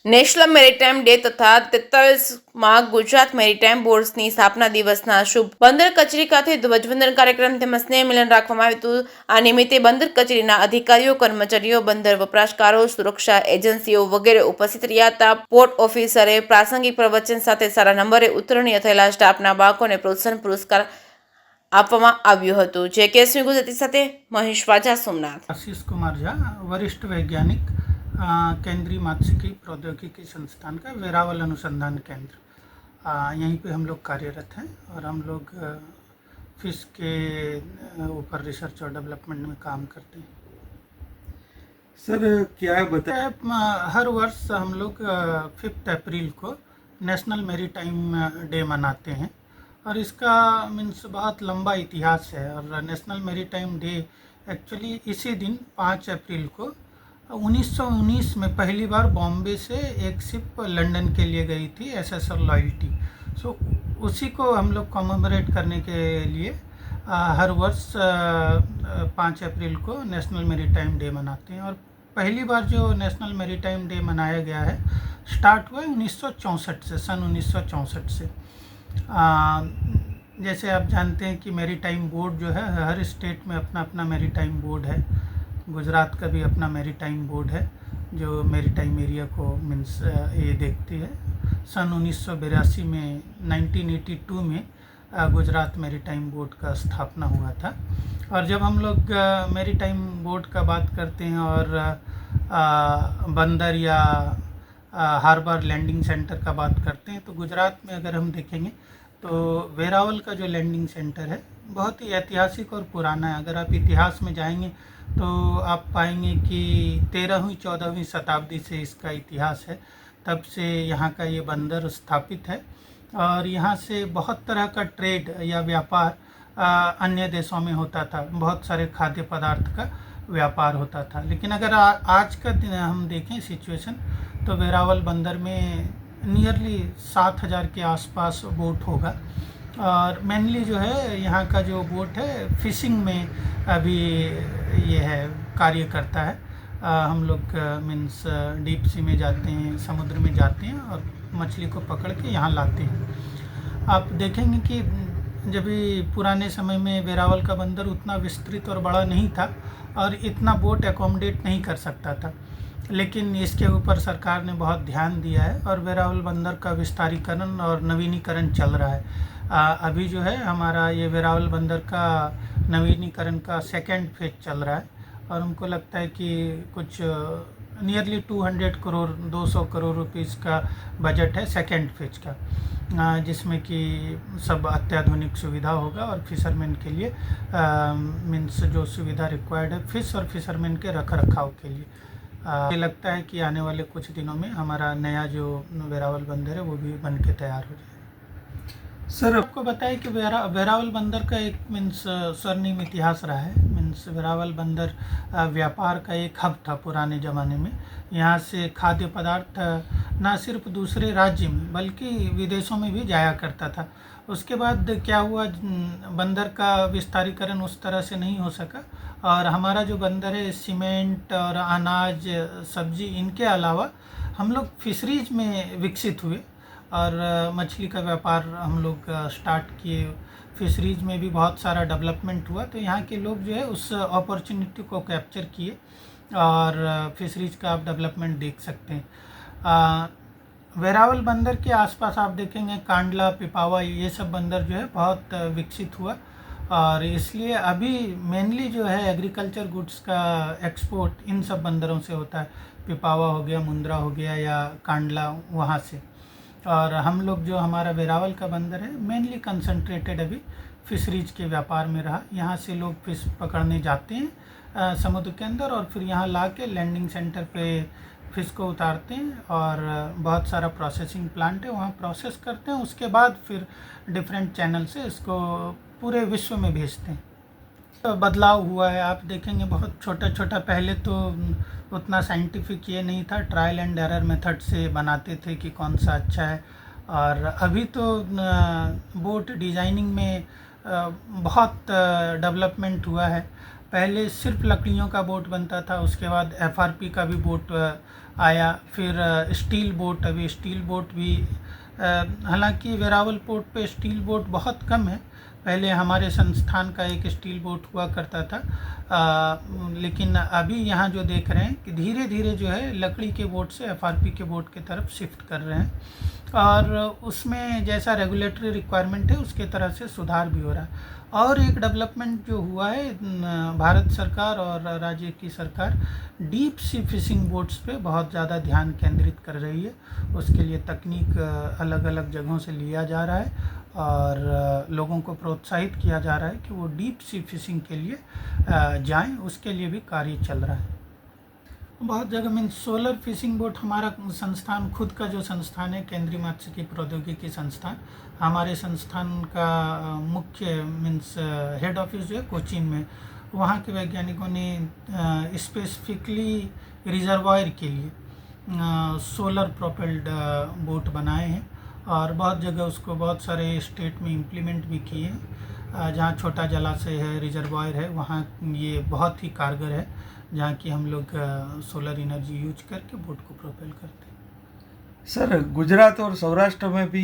National maritime day તથા 43માં Gujarat maritime બોર્ડની સ્થાપના દિવસના શુભ બંદર કચેરી ખાતે ધ્વજવંદન કાર્યક્રમ તેમજ સ્નેહ મિલન રાખવામાં આવ્યું હતું. આ નિમિત્તે બંદર કચેરીના અધિકારીઓ, કર્મચારીઓ, બંદર વપરાશકારો, સુરક્ષા એજન્સીઓ વગેરે ઉપસ્થિત રહ્યા હતા. પોર્ટ ઓફિસરે પ્રાસંગિક પ્રવચન સાથે સારા નંબરે ઉત્તીર્ણ થયેલા સ્ટાફના બાળકોને પ્રોત્સાહન પુરસ્કાર આપવામાં આવ્યું હતું. જે કેસમી ગુજરાતી સાથે મહેશ વાજા, સોમનાથ. आशीष कुमार झा, वरिष्ठ वैज्ञानिक, केंद्रीय मात्स्यिकी प्रौद्योगिकी संस्थान का वेरावल अनुसंधान केंद्र, यहीं पे हम लोग कार्यरत हैं और हम लोग फिश के ऊपर रिसर्च और डेवलपमेंट में काम करते हैं. सर क्या बताएं? हर वर्ष हम लोग 5 अप्रैल को नेशनल मैरीटाइम डे मनाते हैं और इसका मीन्स बहुत लंबा इतिहास है. और नेशनल मैरीटाइम डे एक्चुअली इसी दिन 5 अप्रैल को 1919 में पहली बार बॉम्बे से एक शिप लंदन के लिए गई थी, एसएसआर लॉयल्टी. सो उसी को हम लोग कॉमेमोरेट करने के लिए हर वर्ष 5 अप्रैल को नेशनल मैरीटाइम डे मनाते हैं. और पहली बार जो नेशनल मैरीटाइम डे मनाया गया है स्टार्ट हुआ 1964 से, सन 1964 से. जैसे आप जानते हैं कि मैरीटाइम बोर्ड जो है, हर स्टेट में अपना अपना मैरीटाइम बोर्ड है. गुजरात का भी अपना मैरीटाइम बोर्ड है जो मैरीटाइम एरिया को मीन्स ये देखती है. सन 1982 में 1982 में गुजरात मैरीटाइम बोर्ड का स्थापना हुआ था. और जब हम लोग मैरीटाइम बोर्ड का बात करते हैं और बंदर या हार्बर लैंडिंग सेंटर का बात करते हैं, तो गुजरात में अगर हम देखेंगे तो वेरावल का जो लैंडिंग सेंटर है बहुत ही ऐतिहासिक और पुराना है. अगर आप इतिहास में जाएंगे तो आप पाएंगे कि 13वीं-14वीं शताब्दी से इसका इतिहास है. तब से यहाँ का ये बंदर स्थापित है और यहाँ से बहुत तरह का ट्रेड या व्यापार अन्य देशों में होता था. बहुत सारे खाद्य पदार्थ का व्यापार होता था. लेकिन अगर आज का दिन हम देखें सिचुएशन, तो वेरावल बंदर में नियरली 7,000 के आसपास बोट होगा. और मेनली जो है यहाँ का जो बोट है फिशिंग में अभी ये है कार्य करता है. हम लोग मीन्स डीप सी में जाते हैं, समुद्र में जाते हैं और मछली को पकड़ के यहाँ लाते हैं. आप देखेंगे कि जब भी पुराने समय में वेरावल का बंदर उतना विस्तृत और बड़ा नहीं था और इतना बोट एकोमोडेट नहीं कर सकता था. लेकिन इसके ऊपर सरकार ने बहुत ध्यान दिया है और वेरावल बंदर का विस्तारीकरण और नवीनीकरण चल रहा है. अभी जो है हमारा ये वेरावल बंदर का नवीनीकरण का सेकेंड फेज चल रहा है और हमको लगता है कि कुछ नियरली 200 करोड़ रुपीस का बजट है सेकेंड फेज का, जिसमें कि सब अत्याधुनिक सुविधा होगा और फिशरमैन के लिए मीन्स जो सुविधा रिक्वायर्ड है फिश और फिशरमैन के रख रखाव के लिए. मुझे लगता है कि आने वाले कुछ दिनों में हमारा नया जो वेरावल बंदर है वो भी बन के तैयार हो जाए. सर आपको बताएं कि वेरावल बंदर का एक मीन्स स्वर्णिम इतिहास रहा है. मीन्स वेरावल बंदर व्यापार का एक हब था पुराने ज़माने में. यहाँ से खाद्य पदार्थ ना सिर्फ दूसरे राज्य में बल्कि विदेशों में भी जाया करता था. उसके बाद क्या हुआ, बंदर का विस्तारीकरण उस तरह से नहीं हो सका और हमारा जो बंदर है सीमेंट और अनाज, सब्जी, इनके अलावा हम लोग फिशरीज में विकसित हुए और मछली का व्यापार हम लोग स्टार्ट किए. फिशरीज में भी बहुत सारा डेवलपमेंट हुआ. तो यहाँ के लोग जो है उस अपॉर्चुनिटी को कैप्चर किए और फिशरीज का आप डेवलपमेंट देख सकते हैं. वेरावल बंदर के आसपास आप देखेंगे कांडला, पिपावा, ये सब बंदर जो है बहुत विकसित हुआ और इसलिए अभी मेनली जो है एग्रीकल्चर गुड्स का एक्सपोर्ट इन सब बंदरों से होता है. पिपावा हो गया, मुंद्रा हो गया या कांडला, वहाँ से. और हम लोग जो हमारा वेरावल का बंदर है मेनली कंसंट्रेटेड अभी फिशरीज के व्यापार में रहा. यहाँ से लोग फिश पकड़ने जाते हैं समुद्र के अंदर और फिर यहाँ ला के लैंडिंग सेंटर पे फिश को उतारते हैं और बहुत सारा प्रोसेसिंग प्लांट है वहाँ प्रोसेस करते हैं. उसके बाद फिर डिफरेंट चैनल से इसको पूरे विश्व में भेजते हैं. बदलाव हुआ है. आप देखेंगे बहुत छोटा छोटा, पहले तो उतना साइंटिफिक ये नहीं था, ट्रायल एंड एरर मेथड से बनाते थे कि कौन सा अच्छा है. और अभी तो बोट डिज़ाइनिंग में बहुत डेवलपमेंट हुआ है. पहले सिर्फ लकड़ियों का बोट बनता था, उसके बाद एफआरपी का भी बोट आया, फिर स्टील बोट, अभी स्टील बोट भी हालांकि वेरावल पोर्ट पे स्टील बोट बहुत कम है। पहले हमारे संस्थान का एक स्टील बोट हुआ करता था, लेकिन अभी यहाँ जो देख रहे हैं कि धीरे धीरे जो है लकड़ी के बोट से एफआरपी के बोट की तरफ शिफ्ट कर रहे हैं और उसमें जैसा रेगुलेटरी रिक्वायरमेंट है उसके तरह से सुधार भी हो रहा है। और एक डेवलपमेंट जो हुआ है, भारत सरकार और राज्य की सरकार डीप सी फिशिंग बोट्स पे बहुत ज़्यादा ध्यान केंद्रित कर रही है। उसके लिए तकनीक अलग अलग जगहों से लिया जा रहा है और लोगों को प्रोत्साहित किया जा रहा है कि वो डीप सी फिशिंग के लिए जाएं, उसके लिए भी कार्य चल रहा है। बहुत जगह मीन्स सोलर फिशिंग बोट, हमारा संस्थान खुद का जो संस्थान है केंद्रीय मात्स्यिकी प्रौद्योगिकी संस्थान, हमारे संस्थान का मुख्य मीन्स हेड ऑफिस जो है कोचीन में, वहाँ के वैज्ञानिकों ने स्पेसिफिकली रिजर्वायर के लिए सोलर प्रोपेल्ड बोट बनाए हैं और बहुत जगह उसको बहुत सारे स्टेट में इम्प्लीमेंट भी किए हैं। जहाँ छोटा जलाशय है, रिजर्वायर है, वहाँ ये बहुत ही कारगर है, जहाँ की हम लोग सोलर एनर्जी यूज करके बोट को प्रोपेल करते हैं। सर गुजरात और सौराष्ट्र में भी